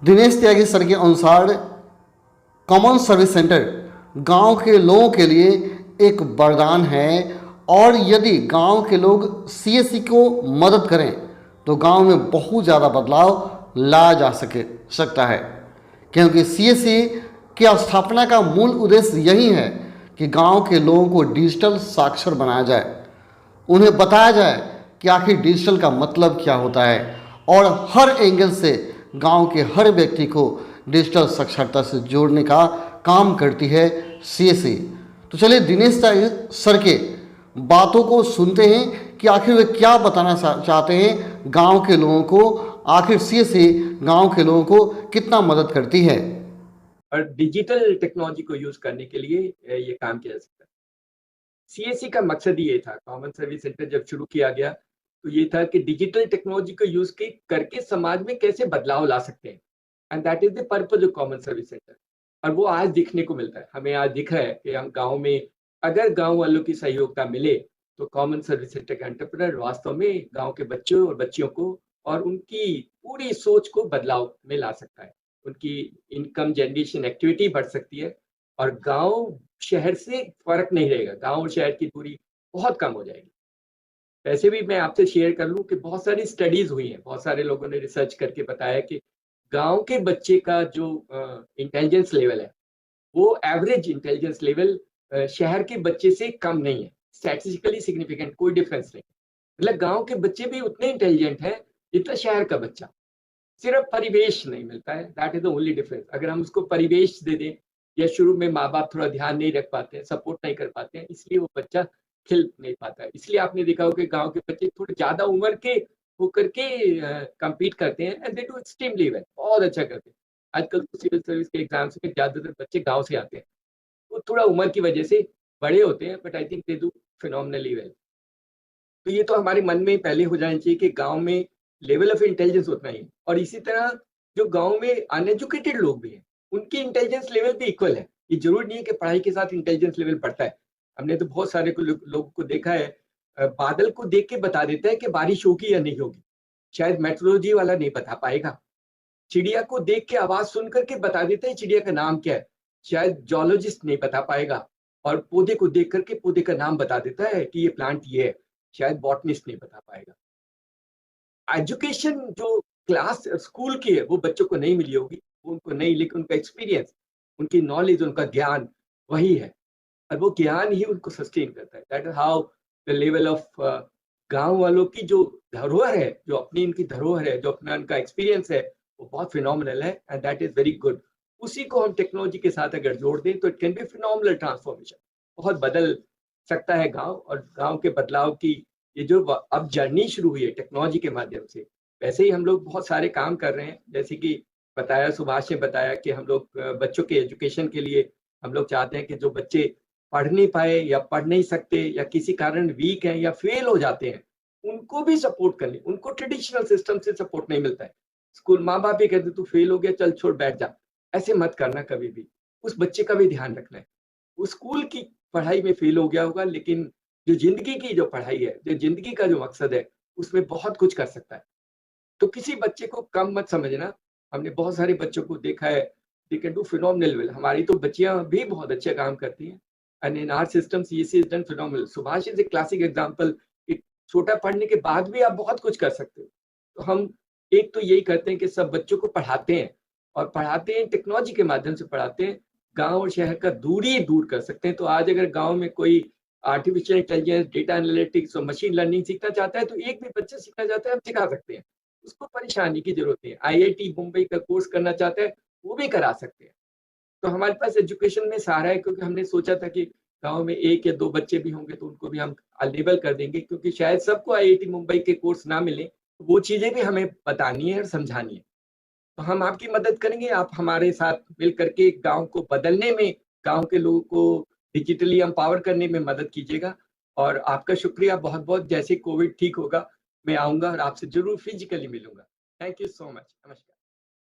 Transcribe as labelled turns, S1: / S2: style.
S1: दिनेश त्यागी sir के अनुसार common service centre गांव के लोगों के लिए एक वरदान है और यदि गांव के लोग सीएससी को मदद करें तो गांव में बहुत ज़्यादा बदलाव लाया जा सकता है, क्योंकि सीएससी की स्थापना का मूल उद्देश्य यही है कि गांव के लोगों को डिजिटल साक्षर बनाया जाए, उन्हें बताया जाए कि आखिर डिजिटल का मतलब क्या होता है और हर एंगल से गांव के हर व्यक्ति को डिजिटल साक्षरता से जोड़ने का काम करती है सीएससी। तो चलिए दिनेश सर के बातों को सुनते हैं कि आखिर वे क्या बताना चाहते हैं गांव के लोगों को, आखिर सीएससी गांव के लोगों को कितना मदद करती है।
S2: और डिजिटल टेक्नोलॉजी को यूज करने के लिए ये काम किया जा सकता है। सीएससी का मकसद ये था, कॉमन सर्विस सेंटर जब शुरू किया गया तो ये था कि डिजिटल टेक्नोलॉजी को यूज करके समाज में कैसे बदलाव ला सकते हैं, and that is the purpose of common service centre. और वो आज दिखने को मिलता है, हमें आज दिख रहा है कि हम गाँव में अगर गाँव वालों की सहयोगिता मिले तो कॉमन सर्विस सेंटर का एंटरप्रेन्योर वास्तव में गाँव के बच्चों और बच्चियों को और उनकी पूरी सोच को बदलाव में ला सकता है। उनकी इनकम जनरेशन एक्टिविटी बढ़ सकती है और गांव शहर से फर्क नहीं रहेगा, गांव और शहर की दूरी बहुत कम हो जाएगी। वैसे भी मैं आपसे शेयर कर लूं कि बहुत सारी स्टडीज हुई हैं, बहुत सारे लोगों ने रिसर्च करके बताया कि गांव के बच्चे का जो इंटेलिजेंस लेवल है वो एवरेज इंटेलिजेंस लेवल शहर के बच्चे से कम नहीं है, स्टैटिस्टिकली सिग्निफिकेंट कोई डिफरेंस नहीं। मतलब गांव के बच्चे भी उतने इंटेलिजेंट हैं जितना शहर का बच्चा, सिर्फ परिवेश नहीं मिलता है, that is the only difference. अगर हम उसको परिवेश दे दें या शुरू में माँ बाप थोड़ा ध्यान नहीं रख पाते हैं, सपोर्ट नहीं कर पाते हैं, इसलिए वो बच्चा खिल नहीं पाता है। इसलिए आपने देखा हो कि गांव के बच्चे थोड़े ज्यादा उम्र के होकर के कम्पीट करते हैं and they do extremely well, बहुत अच्छा करते हैं। आजकल तो सिविल सर्विस के एग्जाम्स में ज्यादातर बच्चे गाँव से आते हैं, वो थोड़ा उम्र की वजह से बड़े होते हैं, but I think they do phenomenally well. तो ये तो हमारे मन में पहले हो जाना चाहिए कि गांव में लेवल ऑफ इंटेलिजेंस उतना ही, और इसी तरह जो गांव में अनएजुकेटेड लोग भी हैं उनकी इंटेलिजेंस लेवल भी इक्वल है। ये जरूरी नहीं है कि पढ़ाई के साथ इंटेलिजेंस लेवल बढ़ता है। हमने तो बहुत सारे लोगों को देखा है, बादल को देख के बता देता है कि बारिश होगी या नहीं होगी, शायद मेट्रोलॉजी वाला नहीं बता पाएगा। चिड़िया को देख के आवाज सुन करके बता देता है चिड़िया का नाम क्या है, शायद जोलॉजिस्ट नहीं बता पाएगा। और पौधे को देख करके पौधे का नाम बता देता है कि ये प्लांट ये है, शायद बॉटनिस्ट नहीं बता पाएगा। एजुकेशन जो क्लास स्कूल की है वो बच्चों को नहीं मिली होगी, वो उनको नहीं, लेकिन उनका एक्सपीरियंस, उनकी नॉलेज, उनका ज्ञान वही है, और वो ज्ञान ही उनको सस्टेन करता है। That is how the level of गांव वालों की जो धरोहर है, जो अपनी इनकी धरोहर है, जो अपना इनका एक्सपीरियंस है, वो बहुत फिनोमिनल है and that is very good. उसी को हम टेक्नोलॉजी के साथ अगर जोड़ दें तो it can be phenomenal transformation, बहुत बदल सकता है गांव। और गांव के बदलाव की ये जो अब जर्नी शुरू हुई है टेक्नोलॉजी के माध्यम से, वैसे ही हम लोग बहुत सारे काम कर रहे हैं। जैसे कि बताया, सुभाष ने बताया कि हम लोग बच्चों के एजुकेशन के लिए हम लोग चाहते हैं कि जो बच्चे पढ़ नहीं पाए या पढ़ नहीं सकते या किसी कारण वीक हैं या फेल हो जाते हैं, उनको भी सपोर्ट करने, उनको ट्रेडिशनल सिस्टम से सपोर्ट नहीं मिलता है। स्कूल माँ बाप ही कहते तू फेल हो गया, चल छोड़ बैठ जा, ऐसे मत करना कभी भी। उस बच्चे का भी ध्यान रखना है, वो स्कूल की पढ़ाई में फेल हो गया होगा, लेकिन जो जिंदगी की जो पढ़ाई है, जो जिंदगी का जो मकसद है, उसमें बहुत कुछ कर सकता है। तो किसी बच्चे को कम मत समझना। हमने बहुत सारे बच्चों को देखा है, they can do phenomenal well. हमारी तो बच्चियां भी बहुत अच्छा काम करती हैं and in our system CSC is done phenomenal. Subhash is a classic example कि छोटा पढ़ने के बाद भी आप बहुत कुछ कर सकते हो। तो हम एक तो यही करते हैं कि सब बच्चों को पढ़ाते हैं, और पढ़ाते हैं टेक्नोलॉजी के माध्यम से पढ़ाते हैं, गांव और शहर का दूरी दूर कर सकते हैं। तो आज अगर गांव में कोई आर्टिफिशियल इंटेलिजेंस, डेटा एनालिटिक्स और मशीन लर्निंग सीखना चाहता है, तो एक भी बच्चा सीखना चाहता है हम सिखा सकते हैं, उसको परेशानी की जरूरत नहीं है। आईआईटी मुंबई का कोर्स करना चाहता है वो भी करा सकते हैं। तो हमारे पास एजुकेशन में सहारा है, क्योंकि हमने सोचा था कि गांव में एक या दो बच्चे भी होंगे तो उनको भी हम अवेलेबल कर देंगे, क्योंकि शायद सबको आईआईटी मुंबई के कोर्स ना मिले, तो वो चीजें भी हमें बतानी है और समझानी है। तो हम आपकी मदद करेंगे, आप हमारे साथ मिल करके गांव को बदलने में, गांव के लोगों को डिजिटली एम्पावर करने में मदद कीजिएगा। और आपका शुक्रिया बहुत बहुत। जैसे कोविड ठीक होगा मैं आऊंगा और आपसे जरूर फिजिकली मिलूंगा। Thank you so much. नमस्कार।